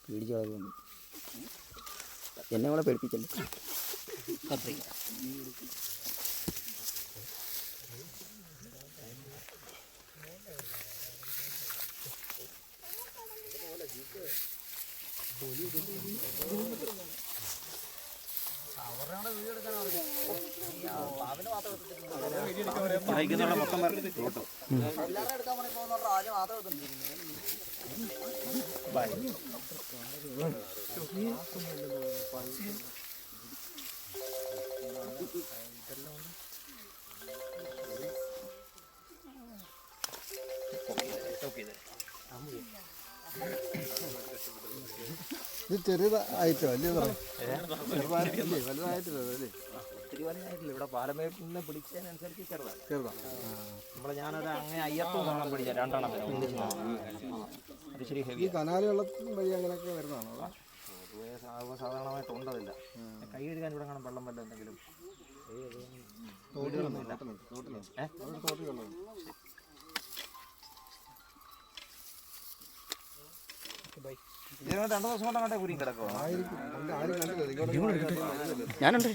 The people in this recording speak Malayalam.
പേടിച്ചു കളയുന്നു. എന്നെ കൂടെ പേടിപ്പിച്ചല്ലേ. ഇത് ചെറുതായിട്ടോ അല്ലേ ചെറുതായിട്ടില്ലേ വലുതായിട്ടില്ല അല്ലേ? ഒത്തിരി വലുതായിട്ടില്ല. ഇവിടെ പാലമേപ്പിന്ന് പിടിച്ചതിനനുസരിച്ച് ചെറുതാണ്. നമ്മളെ ഞാനത് അങ്ങനെ അയ്യത്തോളം പിടിച്ച 2 എണ്ണം അത് ശരി ഹെവി. ഈ കനാല് വെള്ളത്തിനും വഴി അങ്ങനെയൊക്കെ വരുന്നതാണോ? പൊതുവേ സാധാരണമായിട്ടുണ്ടതില്ല. കൈ കഴുകാൻ ഇവിടെ കാണാൻ വെള്ളം വല്ല എന്തെങ്കിലും തോട്ടിലൊന്നുമില്ല. ഇതിന് 2 ദിവസം കൊണ്ട് അങ്ങോട്ടേ കുരിയും കിടക്കുമോ? ഞാനുണ്ട്.